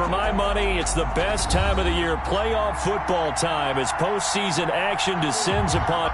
For my money, it's the best time of the year, playoff football time, as postseason action descends upon...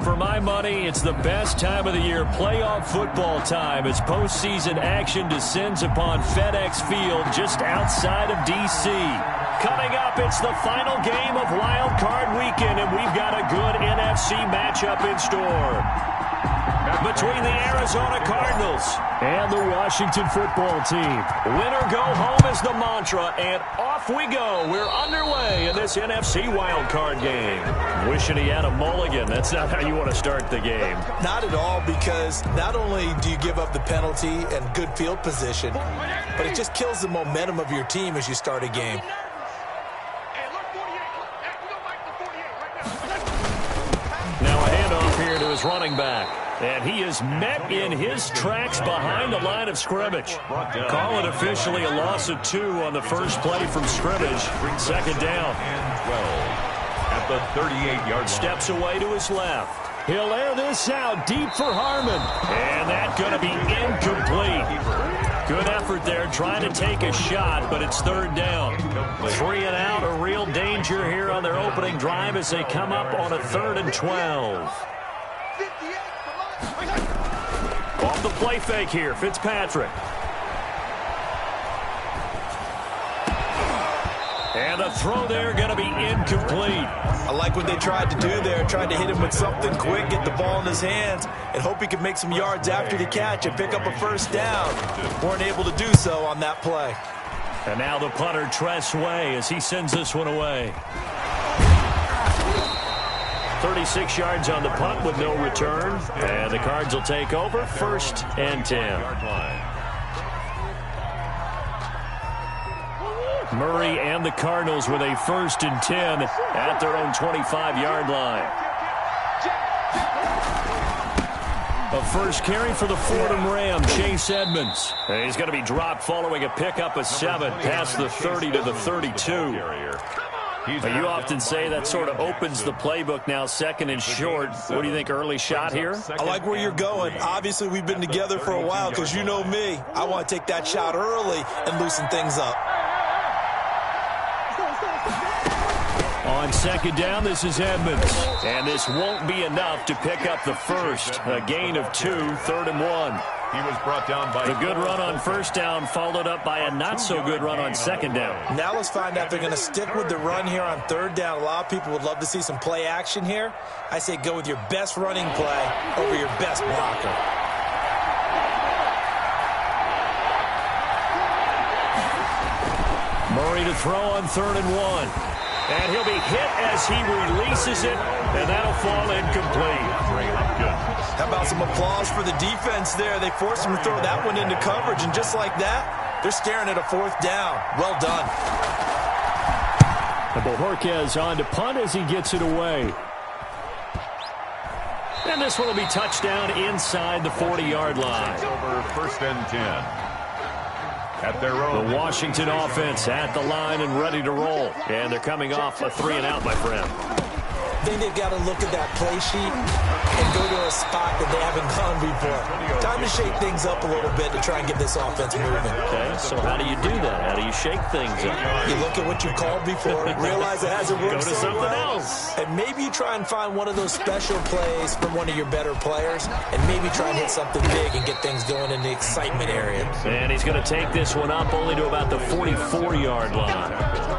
For my money, it's the best time of the year, playoff football time, as postseason action descends upon FedEx Field just outside of D.C. Coming up, it's the final game of Wild Card Weekend, and we've got a good NFC matchup in store. between the Arizona Cardinals and the Washington football team. Win or go home is the mantra, and off we go. We're underway in this NFC wildcard game. Wishing he had a mulligan. That's not how you want to start the game. Not at all, because not only do you give up the penalty and good field position, but it just kills the momentum of your team as you start a game. Now a handoff here to his running back. And he is met in his tracks behind the line of scrimmage. Call it officially a loss of 2 on the first play from scrimmage. Second down. And 12 at the 38-yard line. Steps away to his left. He'll air this out deep for Harmon. And that's going to be incomplete. Good effort there trying to take a shot, but it's third down. 3 and out, a real danger here on their opening drive as they come up on a 3rd and 12. Off the play fake here, Fitzpatrick. And the throw there going to be incomplete. I like what they tried to do there. Tried to hit him with something quick, get the ball in his hands, and hope he could make some yards after the catch and pick up a first down. Weren't able to do so on that play. And now the punter, Tress Way, as he sends this one away. 36 yards on the punt with no return. And the Cards will take over, 1st and 10. Murray and the Cardinals with a 1st and 10 at their own 25-yard line. A first carry for the Fordham Ram, Chase Edmonds. And he's going to be dropped following a pickup of 7 past the 30 to the 32. You often say that sort of opens the playbook now, 2nd and short. What do you think, early shot here? I like where you're going. Obviously, we've been together for a while because you know me. I want to take that shot early and loosen things up. On 2nd down, this is Edmonds. And this won't be enough to pick up the first. A gain of 2, 3rd and 1. He was brought down by the good run on 1st down, followed up by a not-so-good run on 2nd down. Now let's find out if they're going to stick with the run here on 3rd down. A lot of people would love to see some play action here. I say go with your best running play over your best blocker. Murray to throw on 3rd and 1. And he'll be hit as he releases it, and that'll fall incomplete. How about some applause for the defense there? They forced him to throw that one into coverage, and just like that, they're staring at a 4th down. Well done. And Bojorquez on to punt as he gets it away. And this one will be touchdown inside the 40-yard line. Over 1st and 10. At their own. The Washington offense at the line and ready to roll. And they're coming off a 3 and out, my friend. I think they've got to look at that play sheet and go to a spot that they haven't gone before. Time to shake things up a little bit to try and get this offense moving. Okay, so how do you do that? How do you shake things up? You look at what you called before, realize it hasn't worked so something well, else. And maybe you try and find one of those special plays from one of your better players, and maybe try and hit something big and get things going in the excitement area. And he's going to take this one up only to about the 44-yard line.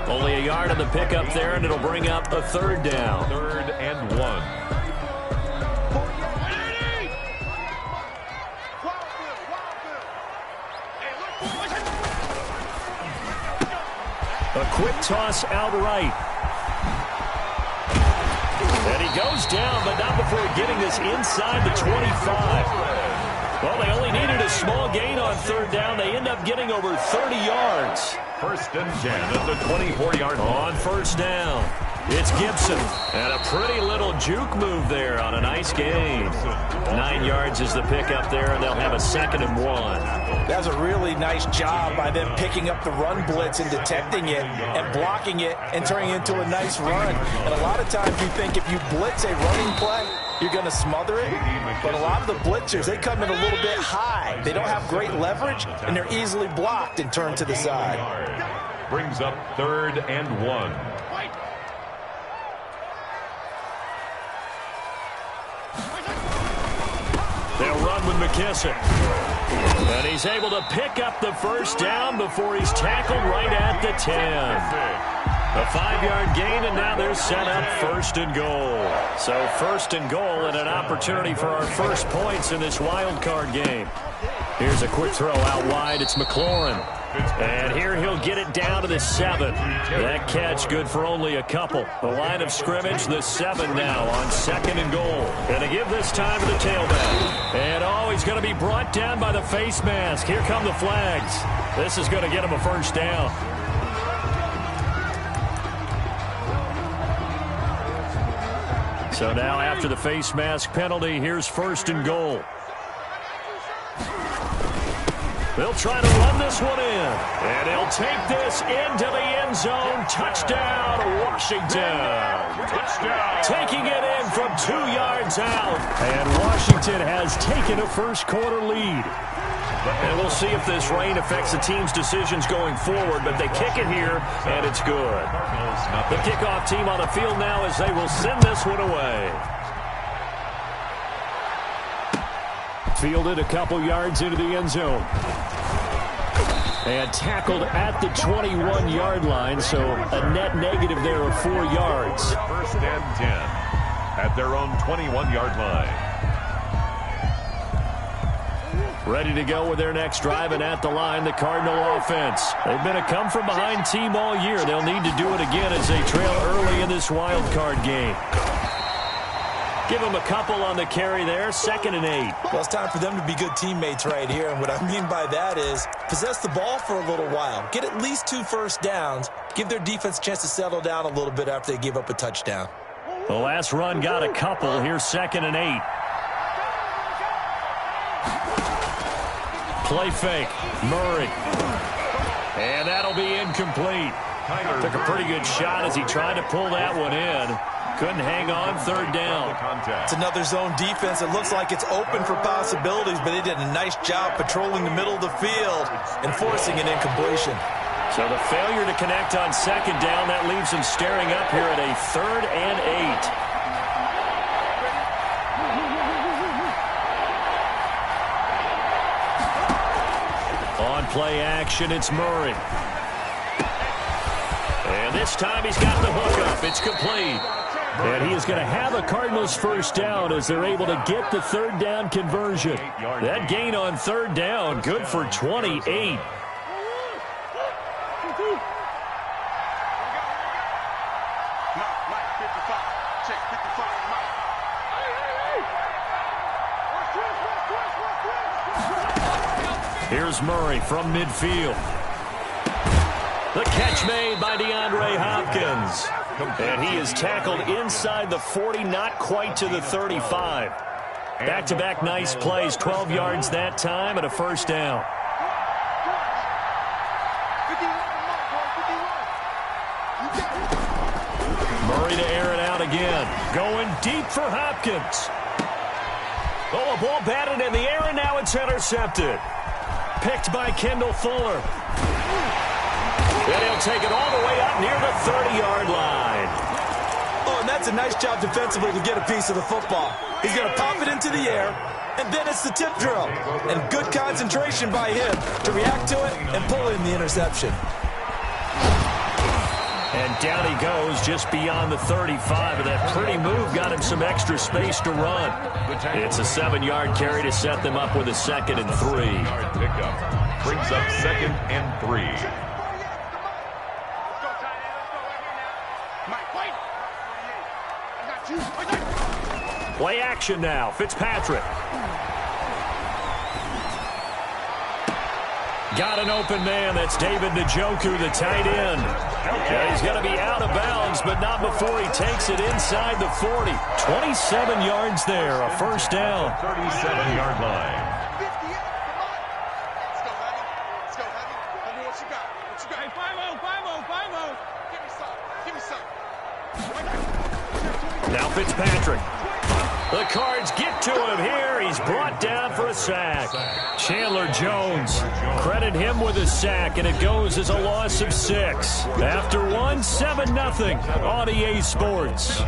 Only a yard on the pickup there, and it'll bring up a 3rd down. 3rd and 1. A quick toss out right. And he goes down, but not before getting this inside the 25. Well, they only needed a small gain on 3rd down. They end up getting over 30 yards. 1st and 10 at the 24-yard line. On 1st down, it's Gibson. And a pretty little juke move there on a nice gain. 9 yards is the pickup there, and they'll have a 2nd and 1. That's a really nice job by them picking up the run blitz and detecting it and blocking it and turning it into a nice run. And a lot of times you think if you blitz a running play, you're going to smother it. But a lot of the blitzers, they come in a little bit high. They don't have great leverage, and they're easily blocked and turned to the side. Brings up 3rd and 1. They'll run with McKissick. And he's able to pick up the 1st down before he's tackled right at the 10. A 5-yard gain, and now they're set up 1st and goal. So 1st and goal and an opportunity for our first points in this wild card game. Here's a quick throw out wide. It's McLaurin. And here he'll get it down to the 7. That catch good for only a couple. The line of scrimmage, the 7 now on 2nd and goal. And to give this time to the tailback. And he's going to be brought down by the face mask. Here come the flags. This is going to get him a first down. So now after the face mask penalty, here's 1st and goal. They'll try to run this one in. And he'll take this into the end zone. Touchdown, Washington. Touchdown. Taking it in from 2 yards out. And Washington has taken a first-quarter lead. And we'll see if this rain affects the team's decisions going forward, but they kick it here, and it's good. The kickoff team on the field now as they will send this one away. Fielded a couple yards into the end zone. And tackled at the 21-yard line, so a net negative there of 4 yards. 1st and 10 at their own 21-yard line. Ready to go with their next drive, and at the line, the Cardinal offense. They've been a come-from-behind team all year. They'll need to do it again as they trail early in this wild card game. Give them a couple on the carry there, 2nd and 8. Well, it's time for them to be good teammates right here, and what I mean by that is possess the ball for a little while. Get at least 2 first downs. Give their defense a chance to settle down a little bit after they give up a touchdown. The last run got a couple. Here's 2nd and 8. Play fake. Murray. And that'll be incomplete. Took a pretty good shot as he tried to pull that one in. Couldn't hang on, 3rd down. It's another zone defense. It looks like it's open for possibilities, but they did a nice job patrolling the middle of the field and forcing an incompletion. So the failure to connect on 2nd down, that leaves them staring up here at a 3rd and 8. On play action, it's Murray. And this time he's got the hook up. It's complete. And he is going to have a Cardinals first down as they're able to get the 3rd down conversion. That gain on 3rd down, good for 28. Here's Murray from midfield. The catch made by DeAndre Hopkins. And he is tackled inside the 40, not quite to the 35. Back-to-back nice plays, 12 yards that time and a first down. Murray to air it out again. Going deep for Hopkins. Oh, a ball batted in the air, and now it's intercepted. Picked by Kendall Fuller. And he'll take it all the way up near the 30-yard line. Oh, and that's a nice job defensively to get a piece of the football. He's going to pop it into the air, and then it's the tip drill. And good concentration by him to react to it and pull in the interception. And down he goes just beyond the 35, and that pretty move got him some extra space to run. It's a 7-yard carry to set them up with a 2nd and 3. Pickup brings up 2nd and 3. Play action now. Fitzpatrick. Got an open man. That's David Njoku, the tight end. Yeah, he's going to be out of bounds, but not before he takes it inside the 40. 27 yards there, a first down. 37-yard line. Now Fitzpatrick. The Cards get to him here. He's brought down for a sack. Chandler Jones, credit him with a sack, and it goes as a loss of 6. After one, 7-0 on EA Sports.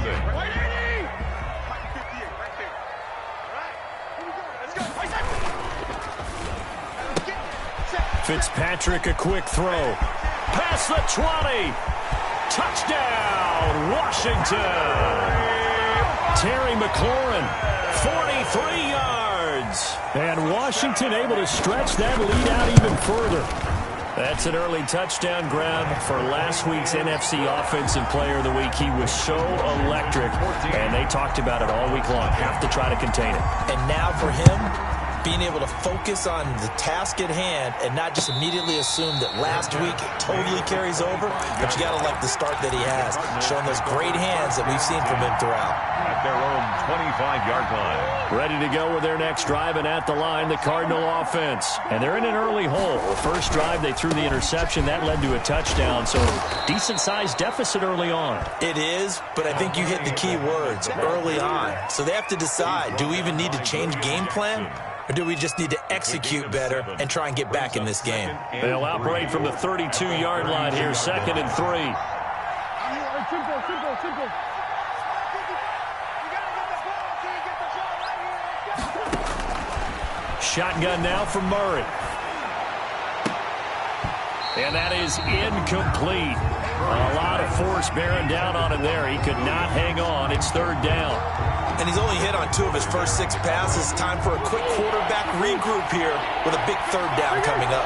Fitzpatrick, a quick throw. Past the 20. Touchdown, Washington. Terry McLaurin, 43 yards. And Washington able to stretch that lead out even further. That's an early touchdown grab for last week's NFC Offensive Player of the Week. He was so electric, and they talked about it all week long. Have to try to contain it. And now for him, being able to focus on the task at hand and not just immediately assume that last week it totally carries over. But you got to like the start that he has, showing those great hands that we've seen from him throughout. At their own 25-yard line. Ready to go with their next drive, and at the line, the Cardinal offense. And they're in an early hole. The first drive, they threw the interception. That led to a touchdown, so decent-sized deficit early on. It is, but I think you hit the key words, early on. So they have to decide, do we even need to change game plan? Or do we just need to execute better and try and get back in this game? They'll operate from the 32-yard line here, 2nd and 3. Shotgun now from Murray. And that is incomplete. A lot of force bearing down on him there. He could not hang on. It's 3rd down. And he's only hit on 2 of his first 6 passes. Time for a quick quarterback regroup here with a big 3rd down coming up.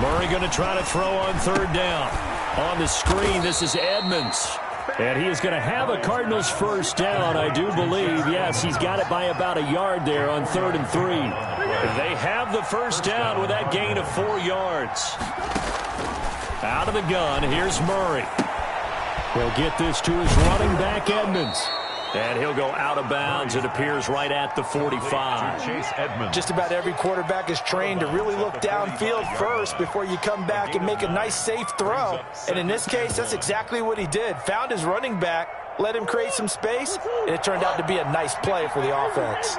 Murray going to try to throw on 3rd down. On the screen, this is Edmonds. And he is going to have a Cardinals first down, I do believe. Yes, he's got it by about a yard there on 3rd and 3. They have the first down with that gain of 4 yards. Out of the gun, here's Murray. He'll get this to his running back, Edmonds. And he'll go out of bounds. It appears right at the 45. Chase Edmonds. Just about every quarterback is trained to really look downfield first before you come back and make a nice, safe throw. And in this case, that's exactly what he did. Found his running back, let him create some space, and it turned out to be a nice play for the offense.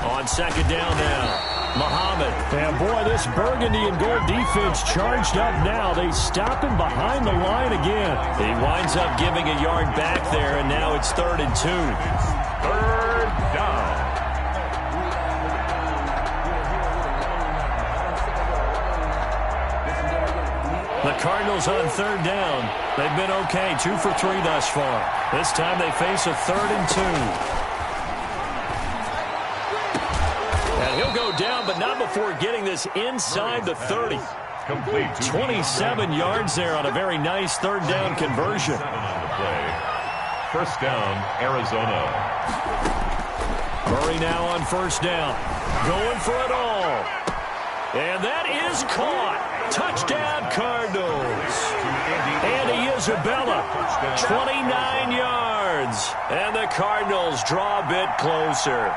On 2nd down now. Muhammad. And boy, this burgundy and gold defense charged up now. They stop him behind the line again. He winds up giving a yard back there, and now it's 3rd and 2. 3rd down. The Cardinals on 3rd down. They've been okay, 2 for 3 thus far. This time they face a 3rd and 2. He'll go down, but not before getting this inside the 30. Complete. 27 yards there on a very nice 3rd down conversion. First down, Arizona. Murray now on 1st down. Going for it all. And that is caught. Touchdown, Cardinals. Andy Isabella, 29 yards. And the Cardinals draw a bit closer.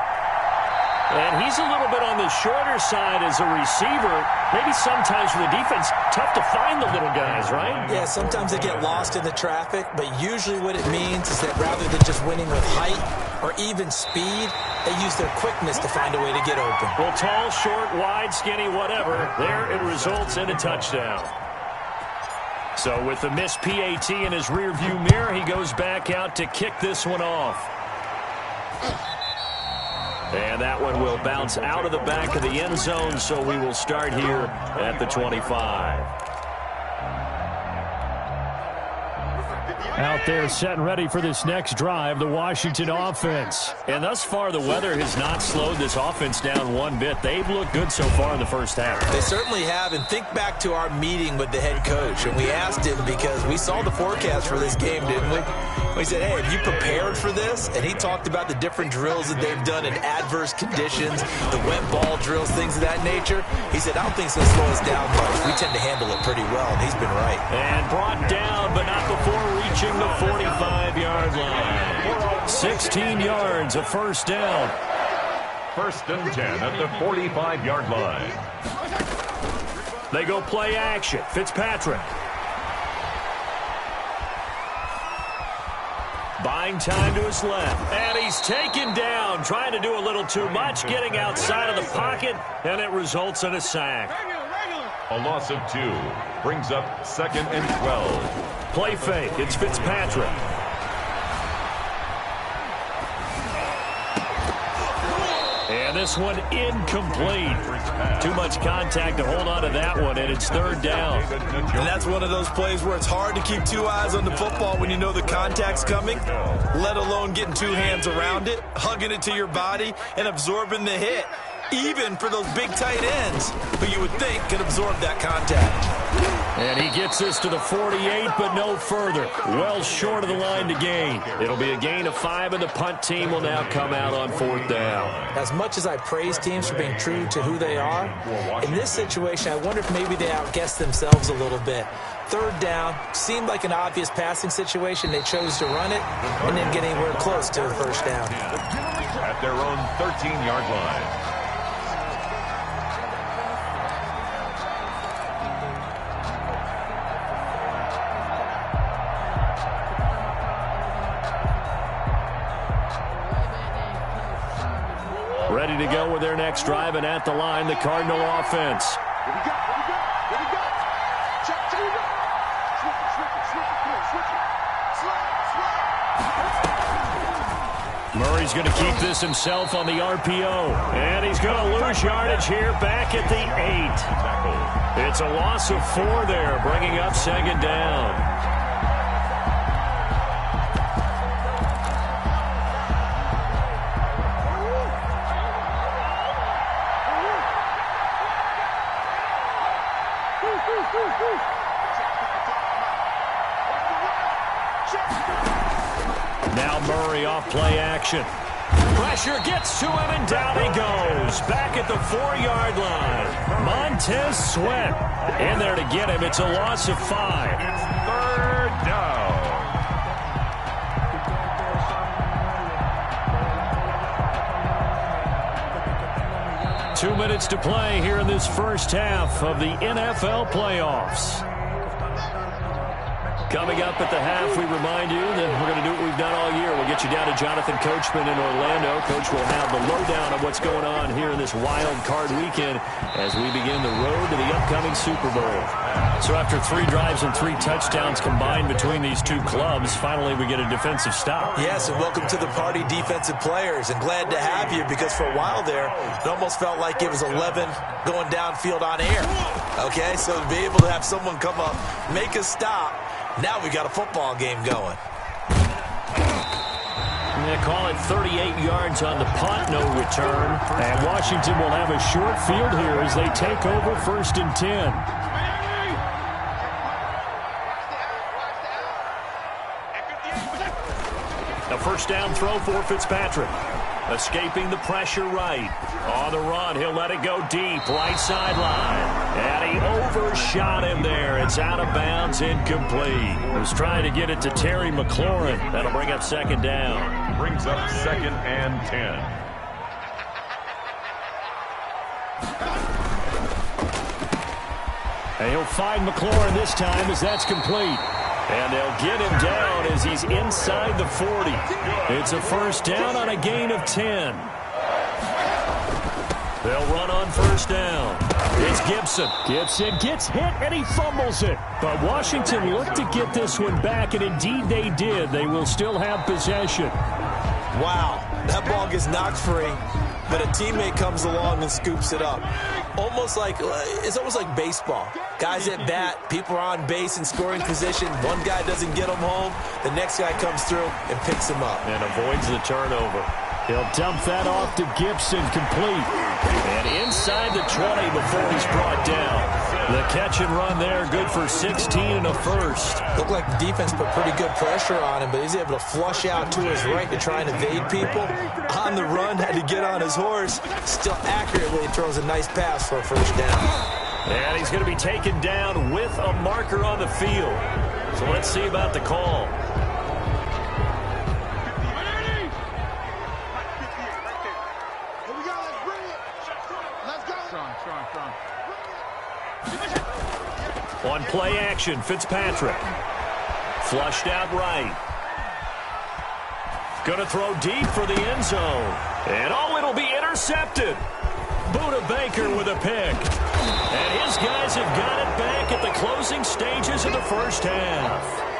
And he's a little bit on the shorter side as a receiver. Maybe sometimes for the defense, tough to find the little guys, right? Yeah, sometimes they get lost in the traffic, but usually what it means is that rather than just winning with height or even speed, they use their quickness to find a way to get open. Well, tall, short, wide, skinny, whatever, there it results in a touchdown. So with the missed PAT in his rearview mirror, he goes back out to kick this one off. And that one will bounce out of the back of the end zone, so we will start here at the 25. Out there set and ready for this next drive, the Washington offense. And thus far, the weather has not slowed this offense down one bit. They've looked good so far in the first half. They certainly have, and think back to our meeting with the head coach, and we asked him because we saw the forecast for this game, didn't we? We said, hey, have you prepared for this? And he talked about the different drills that they've done in adverse conditions, the wet ball drills, things of that nature. He said, I don't think it's going to slow us down much. We tend to handle it pretty well, and he's been right. And brought down, but not before reaching the 45-yard line. 16 yards, a first down. 1st and 10 at the 45-yard line. They go play action. Fitzpatrick. Buying time to his left. And he's taken down, trying to do a little too much, getting outside of the pocket, and it results in a sack. A loss of 2 brings up 2nd and 12. Play fake. It's Fitzpatrick. And And this one incomplete. Too much contact to hold on to that one, and it's third down. And that's one of those plays where it's hard to keep two eyes on the football when you know the contact's coming, let alone getting two hands around it, hugging it to your body, and absorbing the hit, even for those big tight ends who you would think could absorb that contact. And he gets this to the 48, but no further. Well short of the line to gain. It'll be a gain of 5, and the punt team will now come out on fourth down. As much as I praise teams for being true to who they are, in this situation, I wonder if maybe they outguessed themselves a little bit. Third down, seemed like an obvious passing situation. They chose to run it and didn't get anywhere close to the first down. At their own 13-yard line. Ready to go with their next drive, and at the line, the Cardinal offense. Murray's going to keep this himself on the RPO. And he's going to lose yardage here back at the 8. It's a loss of 4 there, bringing up second down. Now Murray off play action. Pressure gets to him, and down he goes. Back at the 4-yard line. Montez Sweat in there to get him. It's a loss of 5. It's third down. 2 minutes to play here in this first half of the NFL playoffs. Coming up at the half, we remind you that we're going to do what we've done all year. We'll get you down to Jonathan Coachman in Orlando. Coach will have the lowdown of what's going on here in this wild card weekend as we begin the road to the upcoming Super Bowl. So after 3 drives and 3 touchdowns combined between these two clubs, finally we get a defensive stop. Yes, and welcome to the party, defensive players. And glad to have you, because for a while there, it almost felt like it was 11 going downfield on air. Okay, so to be able to have someone come up, make a stop, now we got a football game going. They call it 38 yards on the punt, no return. And Washington will have a short field here as they take over 1st and 10. A first down throw for Fitzpatrick. Escaping the pressure right. On the run, he'll let it go deep, right sideline. And he overshot him there. It's out of bounds, incomplete. He was trying to get it to Terry McLaurin. That'll bring up second down. Brings up 2nd and 10. And he'll find McLaurin this time as that's complete. And they'll get him down as he's inside the 40. It's a first down on a gain of 10. They'll run on first down. It's Gibson. Gibson gets hit and he fumbles it. But Washington looked to get this one back, and indeed they did. They will still have possession. Wow, that ball gets knocked free, but a teammate comes along and scoops it up. It's almost like baseball. Guys at bat, people are on base in scoring position. One guy doesn't get them home. The next guy comes through and picks him up. And avoids the turnover. He'll dump that off to Gibson, complete. And inside the 20 before he's brought down. The catch and run there, good for 16 and a first. Looked like the defense put pretty good pressure on him, but he's able to flush out to his right to try and evade people. On the run, had to get on his horse. Still accurately throws a nice pass for a first down. And he's going to be taken down with a marker on the field. So let's see about the call. On play action, Fitzpatrick. Flushed out right. Going to throw deep for the end zone. And it'll be intercepted. Buda Baker with a pick. And his guys have got it back at the closing stages of the first half.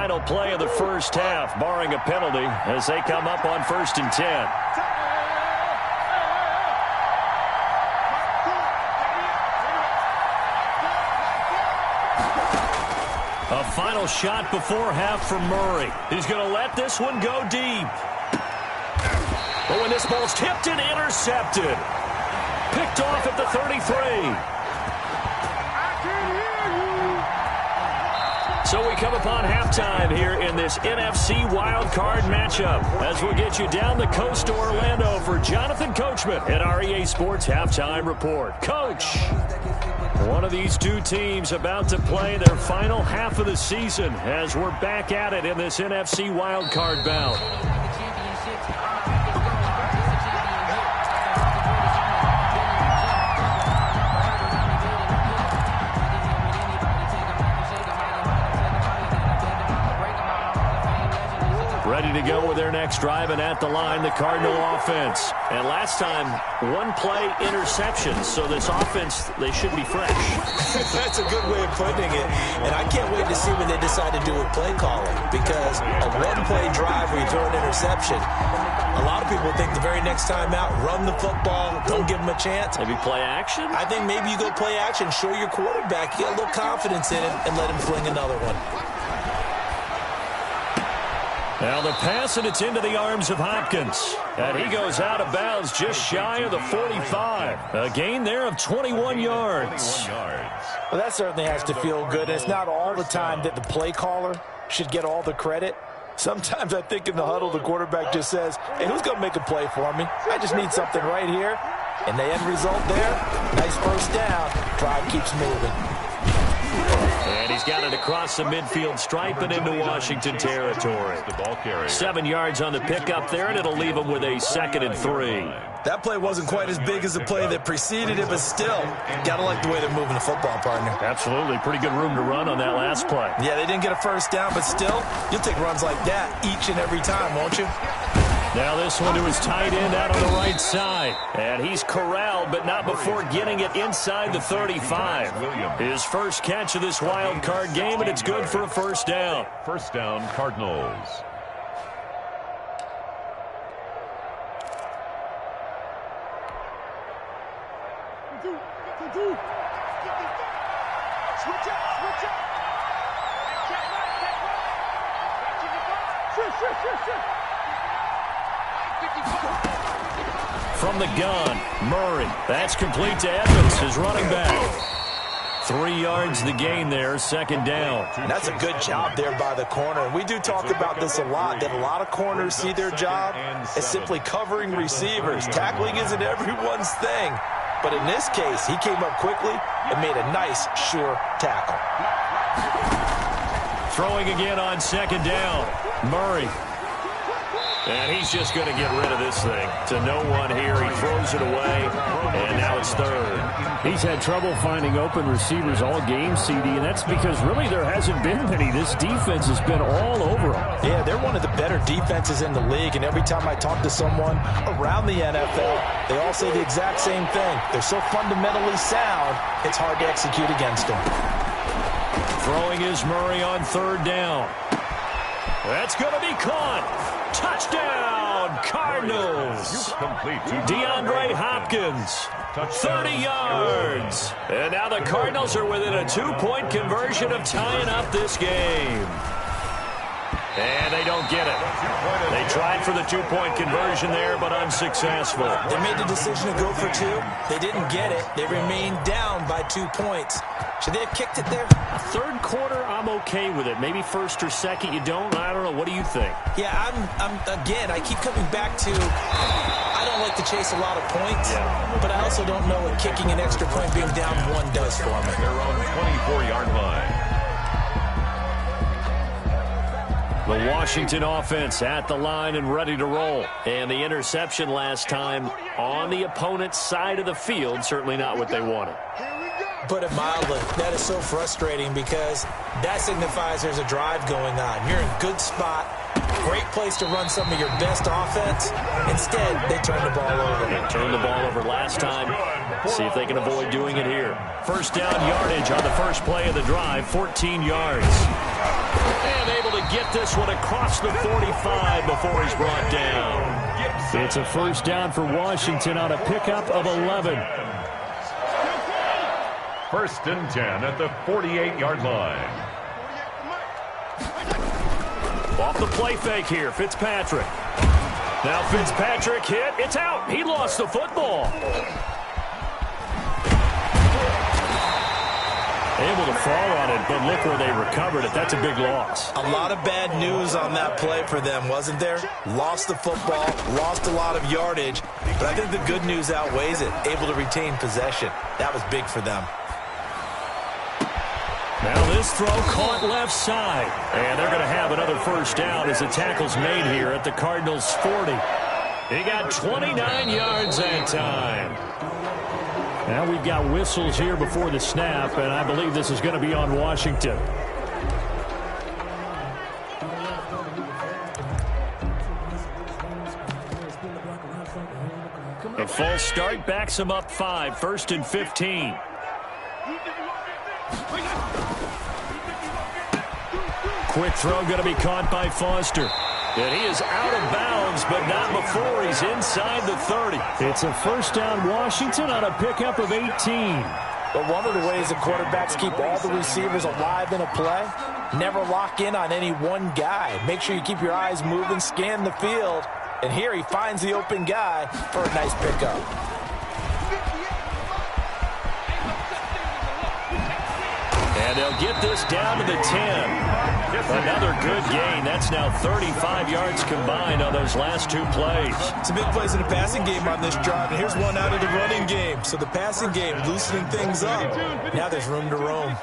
final play of the first half, barring a penalty, as they come up on 1st and 10. A final shot before half for Murray. He's going to let this one go deep. But when this ball's tipped and intercepted, picked off at the 33. So we come upon halftime here in this NFC wildcard matchup as we'll get you down the coast to Orlando for Jonathan Coachman at our EA Sports Halftime Report. Coach, one of these two teams about to play their final half of the season as we're back at it in this NFC wildcard bout. Ready to go with their next drive, and at the line, the Cardinal offense. And last time, one play interception. So this offense, they should be fresh. That's a good way of putting it. And I can't wait to see what they decide to do with play calling. Because a one-play drive where you throw an interception, a lot of people think the very next time out, run the football, don't give them a chance. Maybe play action? I think maybe you go play action, show your quarterback, you get a little confidence in him, and let him fling another one. Now the pass, and it's into the arms of Hopkins. And he goes out of bounds just shy of the 45. A gain there of 21 yards. Well, that certainly has to feel good. It's not all the time that the play caller should get all the credit. Sometimes I think in the huddle, the quarterback just says, hey, who's going to make a play for me? I just need something right here. And the end result there, nice first down. Drive keeps moving. And he's got it across the midfield stripe and into Washington territory. 7 yards on the pickup there, and it'll leave him with a 2nd and 3. That play wasn't quite as big as the play that preceded it, but still, got to like the way they're moving the football, partner. Absolutely. Pretty good room to run on that last play. Yeah, they didn't get a first down, but still, you'll take runs like that each and every time, won't you? Now this one to his tight end out on the right side. And he's corralled, but not before getting it inside the 35. His first catch of this wild card game, and it's good for a first down. First down, Cardinals. Switch up. From the gun, Murray. That's complete to Evans, his running back. 3 yards the gain there, 2nd down. That's a good job there by the corner. And we do talk about this a lot, that a lot of corners see their job as simply covering receivers. Tackling isn't everyone's thing. But in this case, he came up quickly and made a nice, sure tackle. Throwing again on 2nd down, Murray. And he's just going to get rid of this thing to no one here. He throws it away, and now it's 3rd. He's had trouble finding open receivers all game, CD, and that's because really there hasn't been many. This defense has been all over them. Yeah, they're one of the better defenses in the league, and every time I talk to someone around the NFL, they all say the exact same thing. They're so fundamentally sound, it's hard to execute against them. Throwing is Murray on 3rd down. That's going to be caught. Touchdown, Cardinals. DeAndre Hopkins, 30 yards. And now the Cardinals are within a 2-point conversion of tying up this game. And they don't get it. They tried for the 2-point conversion there, but unsuccessful. They made the decision to go for 2. They didn't get it. They remained down by 2 points. Should they have kicked it there? A 3rd quarter, I'm okay with it. Maybe 1st or 2nd, you don't. I don't know. What do you think? Yeah, again, I keep coming back to I don't like to chase a lot of points, but I also don't know what kicking an extra point being down 1 does for me. Their own 24-yard line. The Washington offense at the line and ready to roll. And the interception last time on the opponent's side of the field, certainly not what they wanted. Put it mildly, that is so frustrating because that signifies there's a drive going on. You're in a good spot, great place to run some of your best offense. Instead, they turn the ball over. They turned the ball over last time. See if they can avoid doing it here. First down yardage on the first play of the drive, 14 yards. And able to get this one across the 45 before he's brought down. It's a first down for Washington on a pickup of 11. First and 10 at the 48-yard line. Off the play fake here, Fitzpatrick. Now Fitzpatrick hit. It's out. He lost the football. Able to fall on it, but look where they recovered it. That's a big loss. A lot of bad news on that play for them, wasn't there? Lost the football, lost a lot of yardage, but I think the good news outweighs it. Able to retain possession. That was big for them. Now this throw caught left side. And they're going to have another first down as the tackle's made here at the Cardinals' 40. He got 29 yards that time. Now we've got whistles here before the snap, and I believe this is going to be on Washington. A false start backs him up 5, first and 15. Quick throw going to be caught by Foster. And he is out of bounds, but not before he's inside the 30. It's a first down Washington on a pickup of 18. But one of the ways the quarterbacks keep all the receivers alive in a play, never lock in on any one guy. Make sure you keep your eyes moving, scan the field. And here he finds the open guy for a nice pickup. And they'll get this down to the 10. Another good gain. That's now 35 yards combined on those last two plays. Some big plays in the passing game on this drive, and here's one out of the running game. So the passing game loosening things up. Now there's room to roam.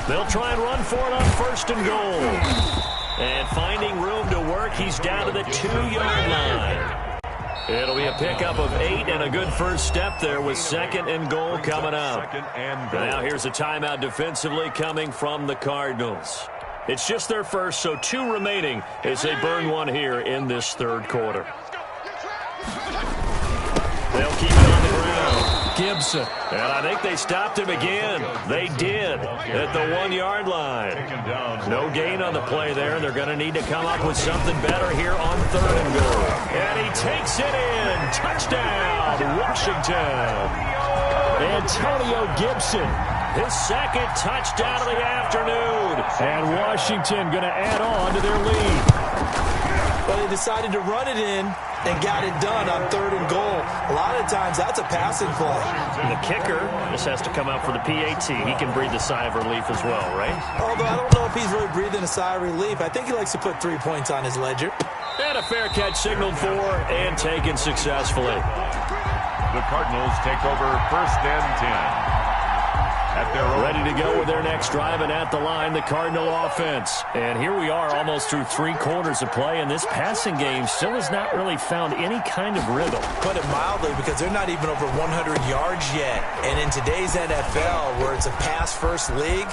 They'll try and run for it on first and goal. And finding room to work, he's down to the 2-yard line. It'll be a pickup of 8 and a good first step there with second and goal coming up. Now here's a timeout defensively coming from the Cardinals. It's just their first, so 2 remaining as they burn one here in this third quarter. They'll keep it on the ground. Gibson. And I think they stopped him again. They did at the 1-yard line. No gain on the play there. They're going to need to come up with something better here on third and goal. And he takes it in. Touchdown, Washington. Antonio Gibson, his second touchdown of the afternoon. And Washington going to add on to their lead. Well, they decided to run it in and got it done on third and goal. A lot of times that's a passing play. The kicker just has to come out for the PAT. He can breathe a sigh of relief as well, right? Although I don't know if he's really breathing a sigh of relief. I think he likes to put 3 points on his ledger. And a fair catch signaled for and taken successfully. The Cardinals take over first and 10. Ready to go with their next drive, and at the line, the Cardinal offense. And here we are almost through 3 quarters of play, and this passing game still has not really found any kind of rhythm. Put it mildly, because they're not even over 100 yards yet. And in today's NFL, where it's a pass-first league,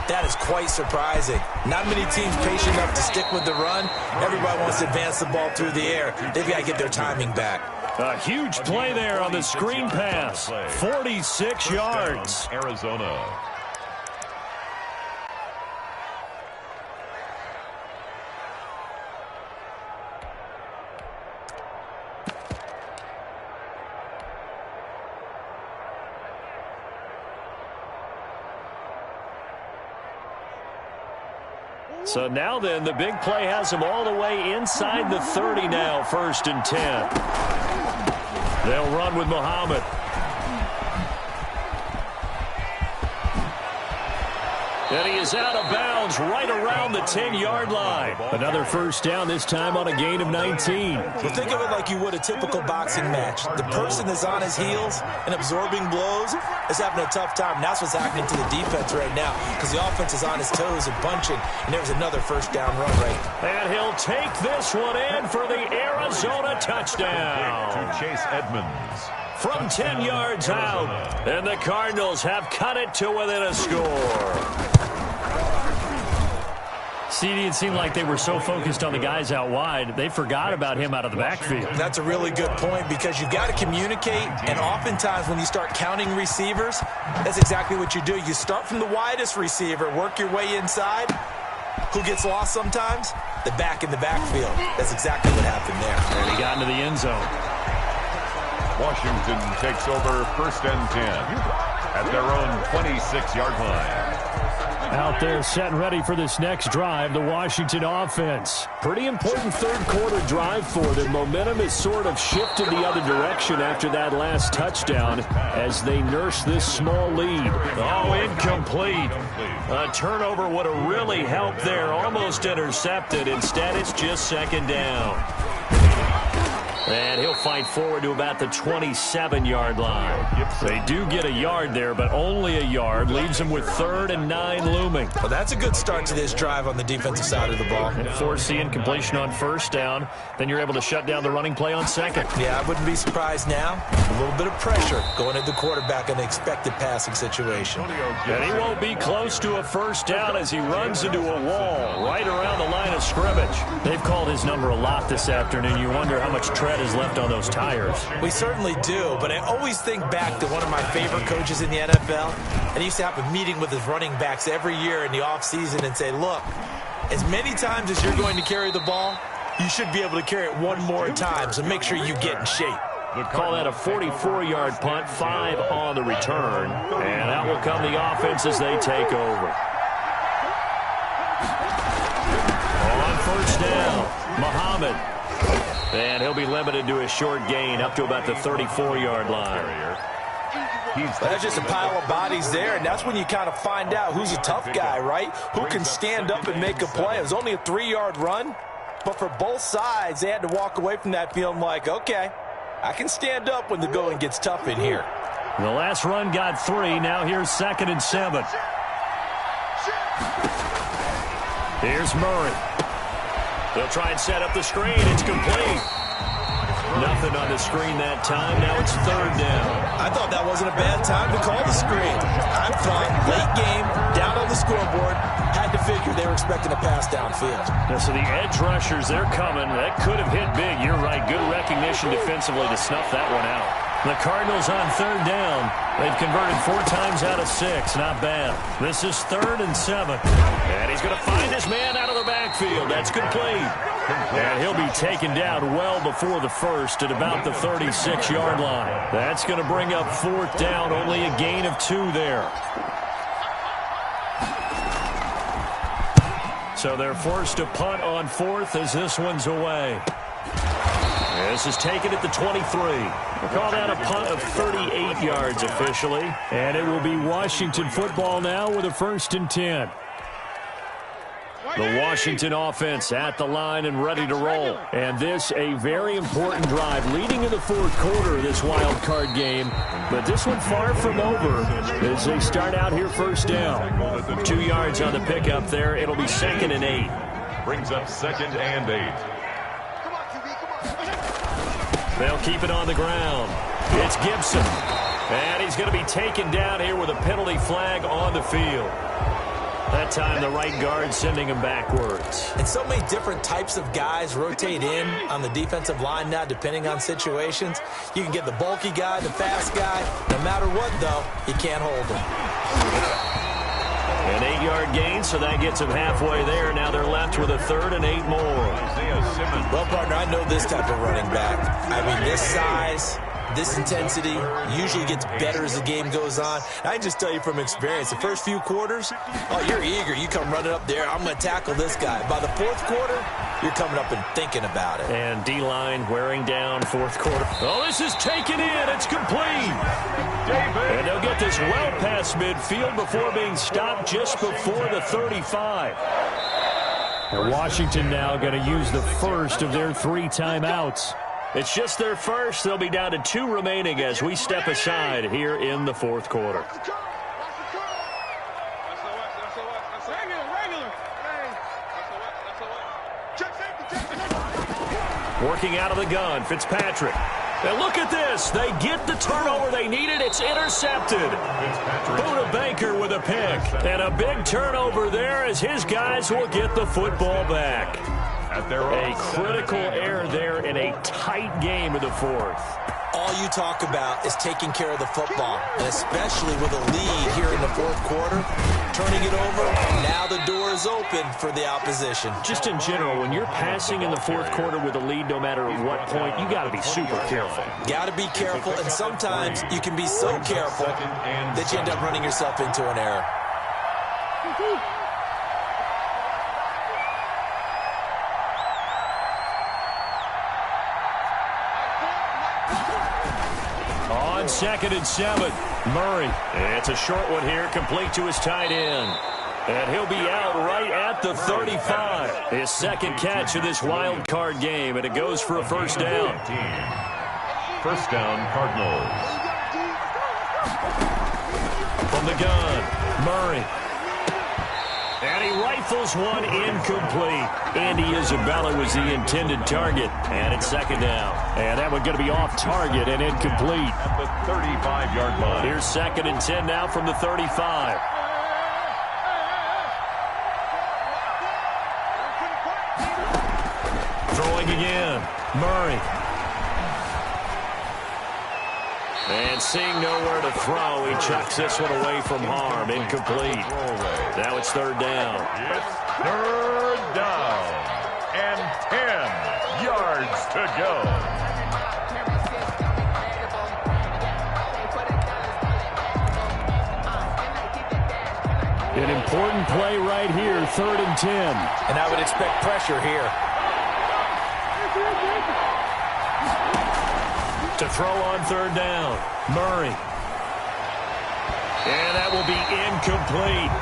that is quite surprising. Not many teams patient enough to stick with the run. Everybody wants to advance the ball through the air. They've got to get their timing back. A huge play there on the screen pass. 46 yards. Arizona. So now then, the big play has them all the way inside the 30 now, first and 10. They'll run with Muhammad. And he is out of bounds right around the 10-yard line. Another first down, this time on a gain of 19. Well, think of it like you would a typical boxing match. The person is on his heels and absorbing blows is having a tough time. And that's what's happening to the defense right now, because the offense is on his toes and punching, and there's another first down run right. And he'll take this one in for the Arizona touchdown. To Chase Edmonds. From 10 yards out, and the Cardinals have cut it to within a score. CD, it seemed like they were so focused on the guys out wide, they forgot about him out of the backfield. That's a really good point, because you've got to communicate, and oftentimes when you start counting receivers, that's exactly what you do. You start from the widest receiver, work your way inside, Who gets lost sometimes? The back in the backfield. That's exactly what happened there. And he got into the end zone. Washington takes over 1st and 10 at their own 26-yard line. Out there set and ready for this next drive, the Washington offense. Pretty important third-quarter drive for them. Momentum has sort of shifted the other direction after that last touchdown as they nurse this small lead. Oh, incomplete. A turnover would have really helped there. Almost intercepted. Instead, it's just 2nd down. And he'll fight forward to about the 27-yard line. They do get a yard there, but only a yard. Leaves them with 3rd and 9 looming. Well, that's a good start to this drive on the defensive side of the ball. And forcing completion on 1st down. Then you're able to shut down the running play on 2nd. Yeah, I wouldn't be surprised now. A little bit of pressure going at the quarterback in an expected passing situation. And he won't be close to a 1st down as he runs into a wall right around the line of scrimmage. They've called his number a lot this afternoon. You wonder how much tread is left on those tires. We certainly do, but I always think back to one of my favorite coaches in the NFL, and he used to have a meeting with his running backs every year in the offseason and say, look, as many times as you're going to carry the ball, you should be able to carry it one more time, so make sure you get in shape. Call that a 44-yard punt, 5 on the return, and out will come the offense as they take over. On 1st down, Muhammad. And he'll be limited to a short gain up to about the 34-yard line. There's just a pile of bodies there, and that's when you kind of find out who's a tough guy, right? Who can stand up and make a play. It was only a 3-yard run, but for both sides, they had to walk away from that feeling like, okay, I can stand up when the going gets tough in here. The last run got 3. Now here's 2nd and 7. Here's Murray. They'll try and set up the screen. It's complete. Nothing on the screen that time. Now it's 3rd down. I thought that wasn't a bad time to call the screen. I'm fine. Late game, down on the scoreboard. Had to figure they were expecting a pass downfield. Yeah, so the edge rushers, they're coming. That could have hit big. You're right. Good recognition defensively to snuff that one out. The Cardinals on 3rd down. They've converted 4 times out of 6. Not bad. This is 3rd and 7. And he's going to find his man out of the backfield. That's complete. And he'll be taken down well before the 1st at about the 36-yard line. That's going to bring up 4th down. Only a gain of 2 there. So they're forced to punt on 4th as this one's away. This is taken at the 23. We'll call that a punt of 38 yards officially. And it will be Washington football now with a 1st and 10. The Washington offense at the line and ready to roll. And this a very important drive leading in the 4th quarter of this wild card game. But this one far from over as they start out here 1st down. 2 yards on the pickup there. It'll be 2nd and 8. Brings up 2nd and 8. They'll keep it on the ground. It's Gibson. And he's going to be taken down here with a penalty flag on the field. That time the right guard sending him backwards. And so many different types of guys rotate in on the defensive line now depending on situations. You can get the bulky guy, the fast guy. No matter what, though, you can't hold him. An 8-yard gain, so that gets them halfway there. Now they're left with a 3rd and 8 more. Well, partner, I know this type of running back. I mean, this size, this intensity usually gets better as the game goes on. I can just tell you from experience, the first few quarters, oh, you're eager. You come running up there, I'm going to tackle this guy. By the 4th quarter, you're coming up and thinking about it. And D-line wearing down 4th quarter. Oh, this is taken in. It's complete. And they'll get this well past midfield before being stopped just before the 35. And Washington now going to use the first of their 3 timeouts. It's just their first. They'll be down to 2 remaining as we step aside here in the 4th quarter. Working out of the gun, Fitzpatrick. And look at this. They get the turnover they needed. It's intercepted. Buda Baker with a pick. And a big turnover there as his guys will get the football back. at their A critical error there in a tight game of the fourth. All you talk about is taking care of the football, and especially with a lead here in the fourth quarter, turning it over, now the door is open for the opposition. Just in general, when you're passing in the fourth quarter with a lead, no matter at what point, you got to be super careful. Got to be careful, and sometimes you can be so careful that you end up running yourself into an error. On 2nd and 7, Murray. It's a short one here, complete to his tight end. And he'll be out right at the 35. His second catch of this wild card game, and it goes for a first down. First down, Cardinals. From the gun, Murray. And he rifles one incomplete. Andy Isabella was the intended target. And it's second down. And that one going to be off target and incomplete. At the 35-yard line. Here's 2nd and 10 now from the 35. Throwing again, Murray. And seeing nowhere to throw, he chucks this one away from harm. Incomplete. Now it's third down. It's third down. And 10 yards to go. An important play right here, 3rd and 10. And I would expect pressure here. To throw on third down, Murray. And that will be incomplete.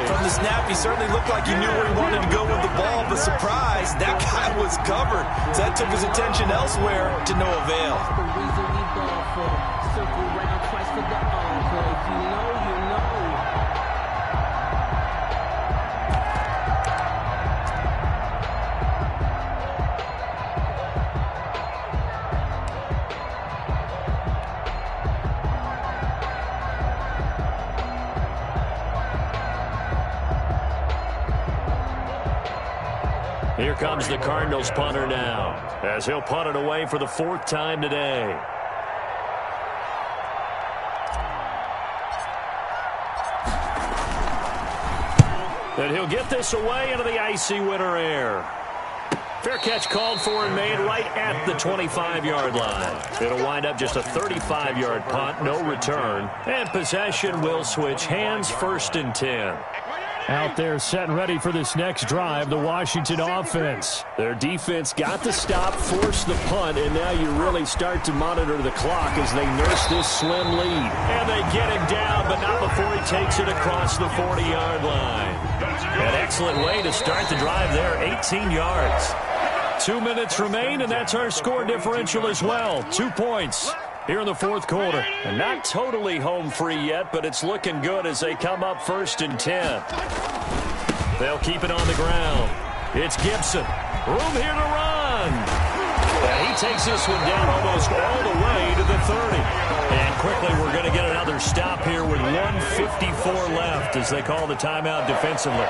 From the snap, he certainly looked like he knew where he wanted to go with the ball, but surprise, that guy was covered. So that took his attention elsewhere to no avail. Here comes the Cardinals punter now, as he'll punt it away for the 4th time today. And he'll get this away into the icy winter air. Fair catch called for and made right at the 25-yard line. It'll wind up just a 35-yard punt, no return. And possession will switch hands, 1st and 10. Out there set and ready for this next drive, the Washington offense. Their defense got the stop, forced the punt, and now you really start to monitor the clock as they nurse this slim lead. And they get him down, but not before he takes it across the 40-yard line. An excellent way to start the drive there, 18 yards. 2 minutes remain, and that's our score differential as well, 2 points. Here in the fourth quarter. And not totally home free yet, but it's looking good as they come up 1st and 10. They'll keep it on the ground. It's Gibson. Room here to run. And he takes this one down almost all the way to the 30. And quickly we're going to get another stop here with 1:54 left as they call the timeout defensively.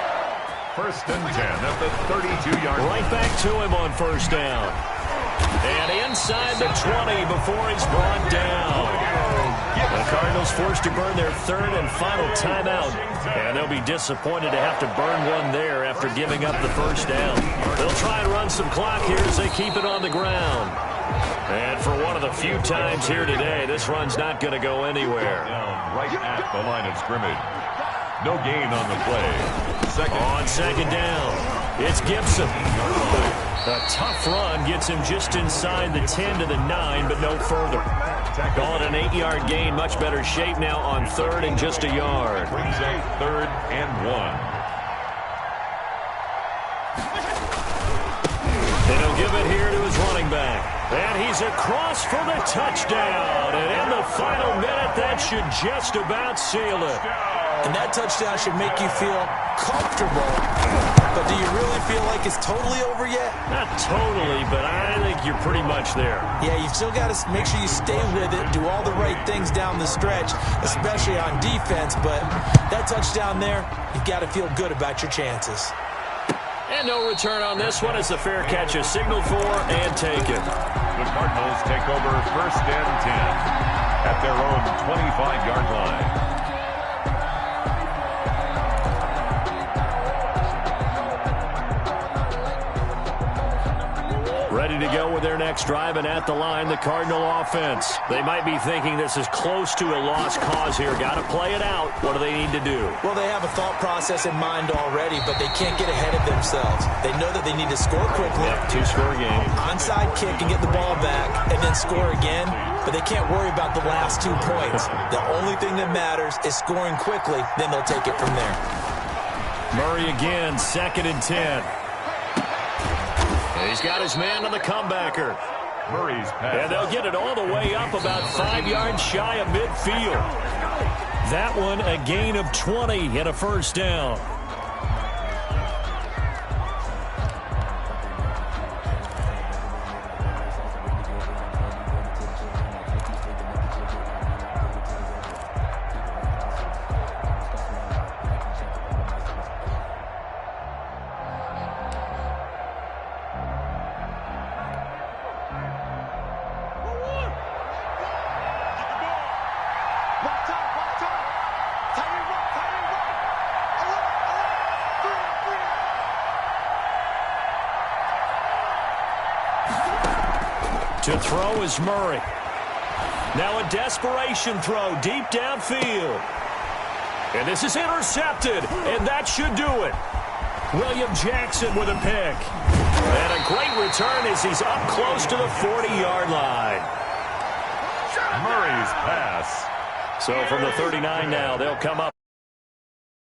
1st and 10 at the 32-yard line. Right back to him on 1st down. And inside the 20 before he's brought down. The Cardinals forced to burn their 3rd and final timeout. And they'll be disappointed to have to burn one there after giving up the 1st down. They'll try and run some clock here as they keep it on the ground. And for one of the few times here today, this run's not going to go anywhere. Down right at the line of scrimmage. No gain on the play. On 2nd down, it's Gibson. A tough run gets him just inside the 10 to the 9, but no further. Call it an 8-yard gain. Much better shape now on 3rd and just a yard. Brings up 3rd and 1. And he'll give it here to his running back. And he's across for the touchdown. And in the final minute, that should just about seal it. And that touchdown should make you feel comfortable. But do you really feel like it's totally over yet? Not totally, but I think you're pretty much there. Yeah, you still got to make sure you stay with it, do all the right things down the stretch, especially on defense. But that touchdown there, you've got to feel good about your chances. And no return on this one as the fair catch is signaled for and taken. The Cardinals take over 1st and 10 at their own 25-yard line. Ready to go with their next drive, and at the line, the Cardinal offense. They might be thinking this is close to a lost cause here. Got to play it out. What do they need to do? Well, they have a thought process in mind already, but they can't get ahead of themselves. They know that they need to score quickly. Yep, two-score game. Onside kick and get the ball back, and then score again. But they can't worry about the last 2 points. The only thing that matters is scoring quickly. Then they'll take it from there. Murray again, 2nd and 10. He's got his man on the comebacker. Murray's pass. And they'll get it all the way up about 5 yards shy of midfield. That one a gain of 20 and a first down. To throw is Murray. Now a desperation throw deep downfield. And this is intercepted, and that should do it. William Jackson with a pick. And a great return as he's up close to the 40-yard line. Murray's pass. So from the 39 now, they'll come up.